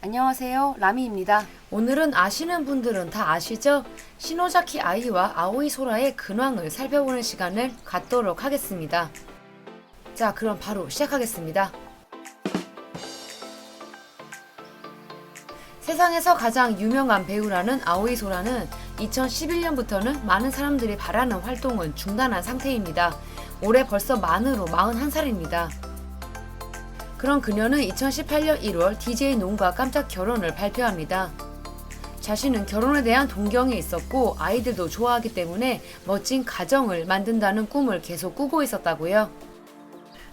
안녕하세요. 라미입니다. 오늘은 아시는 분들은 다 아시죠? 시노자키 아이와 아오이 소라의 근황을 살펴보는 시간을 갖도록 하겠습니다. 자, 그럼 바로 시작하겠습니다. 세상에서 가장 유명한 배우라는 아오이 소라는 2011년부터는 많은 사람들이 바라는 활동은 중단한 상태입니다. 올해 벌써 만으로 41살입니다. 그런 그녀는 2018년 1월 DJ 논과 깜짝 결혼을 발표합니다. 자신은 결혼에 대한 동경이 있었고 아이들도 좋아하기 때문에 멋진 가정을 만든다는 꿈을 계속 꾸고 있었다고요.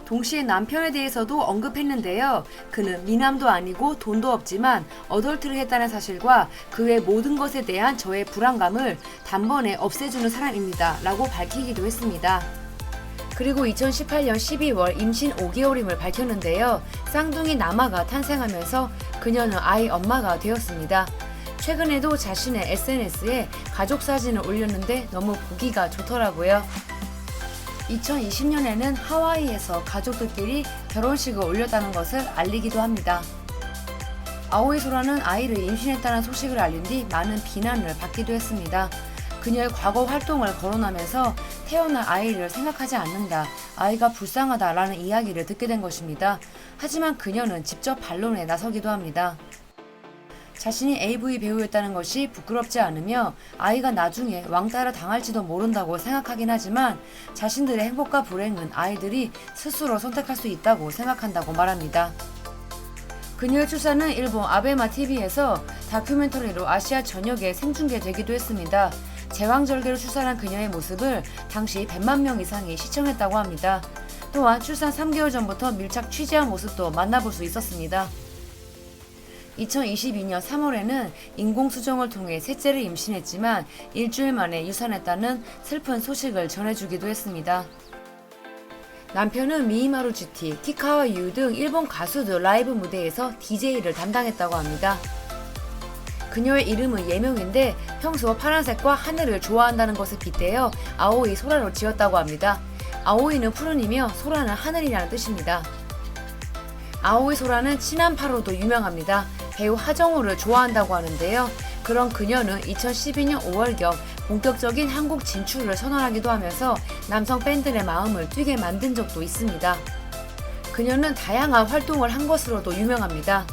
동시에 남편에 대해서도 언급했는데요. 그는 미남도 아니고 돈도 없지만 어덜트를 했다는 사실과 그 외 모든 것에 대한 저의 불안감을 단번에 없애주는 사람입니다. 라고 밝히기도 했습니다. 그리고 2018년 12월 임신 5개월임을 밝혔는데요. 쌍둥이 남아가 탄생하면서 그녀는 아이 엄마가 되었습니다. 최근에도 자신의 SNS에 가족 사진을 올렸는데 너무 보기가 좋더라고요. 2020년에는 하와이에서 가족들끼리 결혼식을 올렸다는 것을 알리기도 합니다. 아오이 소라는 아이를 임신했다는 소식을 알린 뒤 많은 비난을 받기도 했습니다. 그녀의 과거 활동을 거론하면서 태어날 아이를 생각하지 않는다, 아이가 불쌍하다 라는 이야기를 듣게 된 것입니다. 하지만 그녀는 직접 반론에 나서기도 합니다. 자신이 AV 배우였다는 것이 부끄럽지 않으며 아이가 나중에 왕따를 당할지도 모른다고 생각하긴 하지만 자신들의 행복과 불행은 아이들이 스스로 선택할 수 있다고 생각한다고 말합니다. 그녀의 출산은 일본 아베마 TV에서 다큐멘터리로 아시아 전역에 생중계되기도 했습니다. 제왕절개로 출산한 그녀의 모습을 당시 100만 명 이상이 시청했다고 합니다. 또한 출산 3개월 전부터 밀착 취재한 모습도 만나볼 수 있었습니다. 2022년 3월에는 인공수정을 통해 셋째를 임신했지만 일주일 만에 유산했다는 슬픈 소식을 전해주기도 했습니다. 남편은 미이마루 GT, 키카와 유 등 일본 가수들 라이브 무대에서 DJ를 담당했다고 합니다. 그녀의 이름은 예명인데 평소 파란색과 하늘을 좋아한다는 것을 빗대어 아오이 소라로 지었다고 합니다. 아오이는 푸른이며 소라는 하늘이라는 뜻입니다. 아오이 소라는 친한파로도 유명합니다. 배우 하정우를 좋아한다고 하는데요. 그런 그녀는 2012년 5월경 본격적인 한국 진출을 선언하기도 하면서 남성 팬들의 마음을 뛰게 만든 적도 있습니다. 그녀는 다양한 활동을 한 것으로도 유명합니다.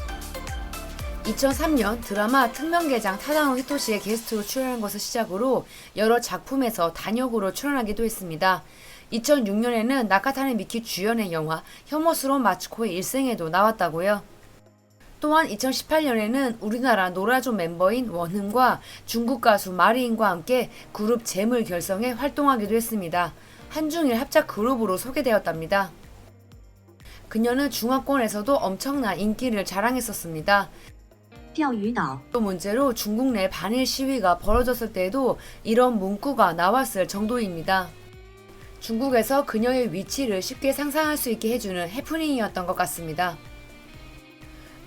2003년 드라마 특명계장 타다노 히토시의 게스트로 출연한 것을 시작으로 여러 작품에서 단역으로 출연하기도 했습니다. 2006년에는 나카타네 미키 주연의 영화 혐오스러운 마츠코의 일생에도 나왔다고요. 또한 2018년에는 우리나라 노라조 멤버인 원흠과 중국 가수 마리인과 함께 그룹 잼을 결성해 활동하기도 했습니다. 한중일 합작 그룹으로 소개되었답니다. 그녀는 중화권에서도 엄청난 인기를 자랑했었습니다. 또 문제로 중국 내 반일 시위가 벌어졌을 때에도 이런 문구가 나왔을 정도입니다. 중국에서 그녀의 위치를 쉽게 상상할 수 있게 해주는 해프닝이었던 것 같습니다.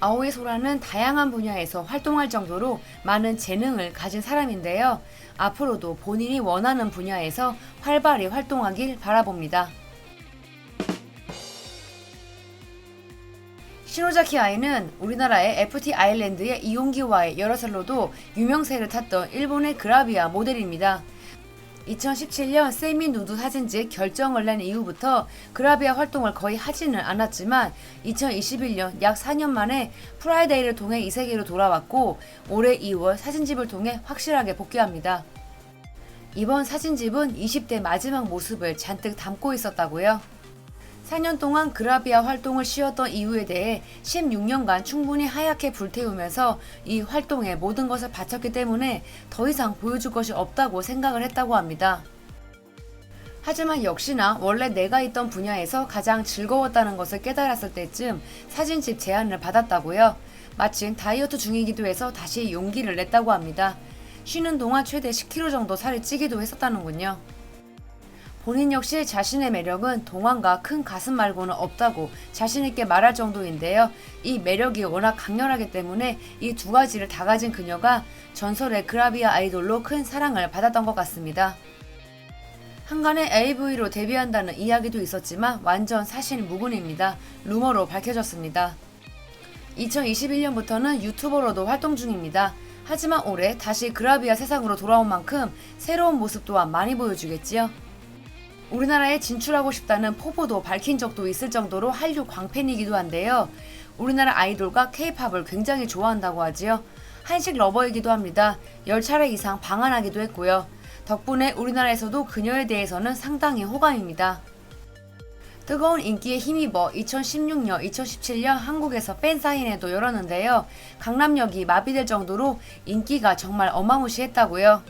아오이 소라는 다양한 분야에서 활동할 정도로 많은 재능을 가진 사람인데요. 앞으로도 본인이 원하는 분야에서 활발히 활동하길 바라봅니다. 시노자키 아이는 우리나라의 FT 아일랜드의 이용기와의 여러 살로도 유명세를 탔던 일본의 그라비아 모델입니다. 2017년 세미 누드 사진집 결정을 낸 이후부터 그라비아 활동을 거의 하지는 않았지만 2021년 약 4년 만에 프라이데이를 통해 이 세계로 돌아왔고 올해 2월 사진집을 통해 확실하게 복귀합니다. 이번 사진집은 20대 마지막 모습을 잔뜩 담고 있었다고요. 4년 동안 그라비아 활동을 쉬었던 이유에 대해 16년간 충분히 하얗게 불태우면서 이 활동에 모든 것을 바쳤기 때문에 더 이상 보여줄 것이 없다고 생각을 했다고 합니다. 하지만 역시나 원래 내가 있던 분야에서 가장 즐거웠다는 것을 깨달았을 때쯤 사진집 제안을 받았다고요. 마침 다이어트 중이기도 해서 다시 용기를 냈다고 합니다. 쉬는 동안 최대 10kg 정도 살이 찌기도 했었다는군요. 본인 역시 자신의 매력은 동안과 큰 가슴 말고는 없다고 자신있게 말할 정도인데요. 이 매력이 워낙 강렬하기 때문에 이 두 가지를 다 가진 그녀가 전설의 그라비아 아이돌로 큰 사랑을 받았던 것 같습니다. 한간에 AV로 데뷔한다는 이야기도 있었지만 완전 사실 무근입니다. 루머로 밝혀졌습니다. 2021년부터는 유튜버로도 활동 중입니다. 하지만 올해 다시 그라비아 세상으로 돌아온 만큼 새로운 모습 또한 많이 보여주겠지요. 우리나라에 진출하고 싶다는 포부도 밝힌 적도 있을 정도로 한류 광팬이기도 한데요. 우리나라 아이돌과 K-팝을 굉장히 좋아한다고 하지요. 한식 러버이기도 합니다. 10차례 이상 방한하기도 했고요. 덕분에 우리나라에서도 그녀에 대해서는 상당히 호감입니다. 뜨거운 인기에 힘입어 2016년, 2017년 한국에서 팬사인회도 열었는데요. 강남역이 마비될 정도로 인기가 정말 어마무시했다고요.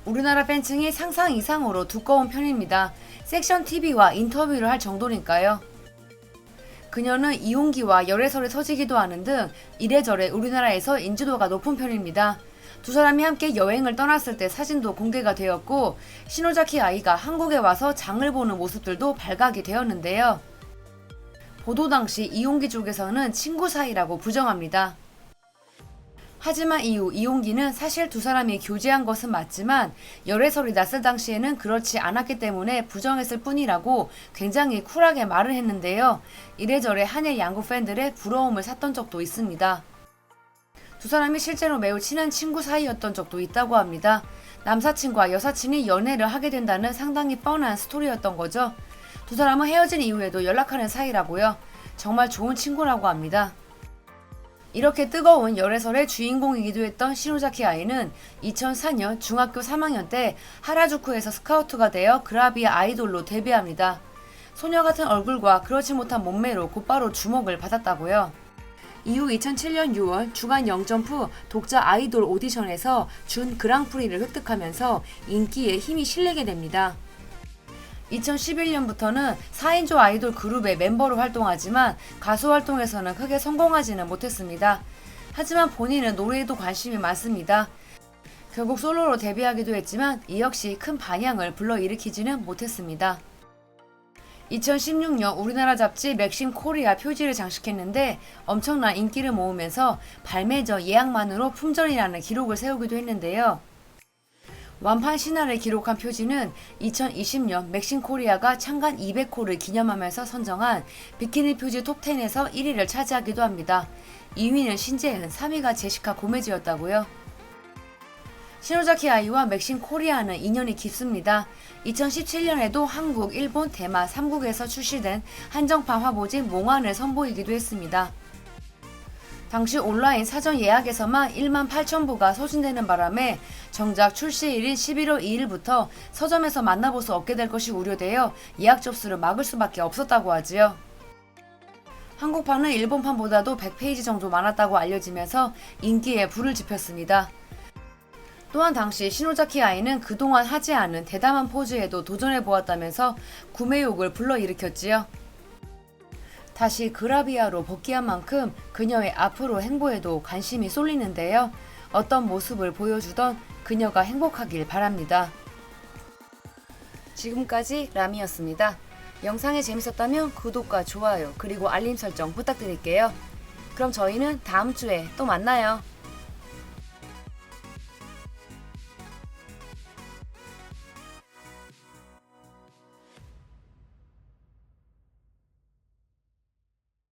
우리나라 팬층이 상상 이상으로 두꺼운 편입니다. 섹션 TV와 인터뷰를 할 정도니까요. 그녀는 이용기와 열애설이 터지기도 하는 등 이래저래 우리나라에서 인지도가 높은 편입니다. 두 사람이 함께 여행을 떠났을 때 사진도 공개가 되었고 시노자키 아이가 한국에 와서 장을 보는 모습들도 발각이 되었는데요. 보도 당시 이용기 쪽에서는 친구 사이라고 부정합니다. 하지만 이후 이용기는 사실 두 사람이 교제한 것은 맞지만 열애설이 났을 당시에는 그렇지 않았기 때문에 부정했을 뿐이라고 굉장히 쿨하게 말을 했는데요. 이래저래 한일 양국 팬들의 부러움을 샀던 적도 있습니다. 두 사람이 실제로 매우 친한 친구 사이였던 적도 있다고 합니다. 남사친과 여사친이 연애를 하게 된다는 상당히 뻔한 스토리였던 거죠. 두 사람은 헤어진 이후에도 연락하는 사이라고요. 정말 좋은 친구라고 합니다. 이렇게 뜨거운 열애설의 주인공이기도 했던 시노자키 아이는 2004년 중학교 3학년 때 하라주쿠에서 스카우트가 되어 그라비아 아이돌로 데뷔합니다. 소녀 같은 얼굴과 그렇지 못한 몸매로 곧바로 주목을 받았다고요. 이후 2007년 6월 주간 영점프 독자 아이돌 오디션에서 준 그랑프리를 획득하면서 인기에 힘이 실리게 됩니다. 2011년부터는 4인조 아이돌 그룹의 멤버로 활동하지만 가수 활동에서는 크게 성공하지는 못했습니다. 하지만 본인은 노래에도 관심이 많습니다. 결국 솔로로 데뷔하기도 했지만 이 역시 큰 반향을 불러일으키지는 못했습니다. 2016년 우리나라 잡지 맥심 코리아 표지를 장식했는데 엄청난 인기를 모으면서 발매전 예약만으로 품절이라는 기록을 세우기도 했는데요. 완판 신화를 기록한 표지는 2020년 맥심 코리아가 창간 200호를 기념하면서 선정한 비키니 표지 톱10에서 1위를 차지하기도 합니다. 2위는 신재은, 3위가 제시카 고메즈였다고요. 시노자키 아이와 맥심 코리아는 인연이 깊습니다. 2017년에도 한국, 일본, 대만 3국에서 출시된 한정판 화보집 몽환을 선보이기도 했습니다. 당시 온라인 사전 예약에서만 1만 8천 부가 소진되는 바람에 정작 출시일인 11월 2일부터 서점에서 만나볼 수 없게 될 것이 우려되어 예약 접수를 막을 수밖에 없었다고 하지요. 한국판은 일본판보다도 100페이지 정도 많았다고 알려지면서 인기에 불을 지폈습니다. 또한 당시 시노자키 아이는 그동안 하지 않은 대담한 포즈에도 도전해보았다면서 구매욕을 불러일으켰지요. 다시 그라비아로 복귀한 만큼 그녀의 앞으로 행보에도 관심이 쏠리는데요. 어떤 모습을 보여주던 그녀가 행복하길 바랍니다. 지금까지 라미였습니다. 영상이 재밌었다면 구독과 좋아요 그리고 알림 설정 부탁드릴게요. 그럼 저희는 다음 주에 또 만나요.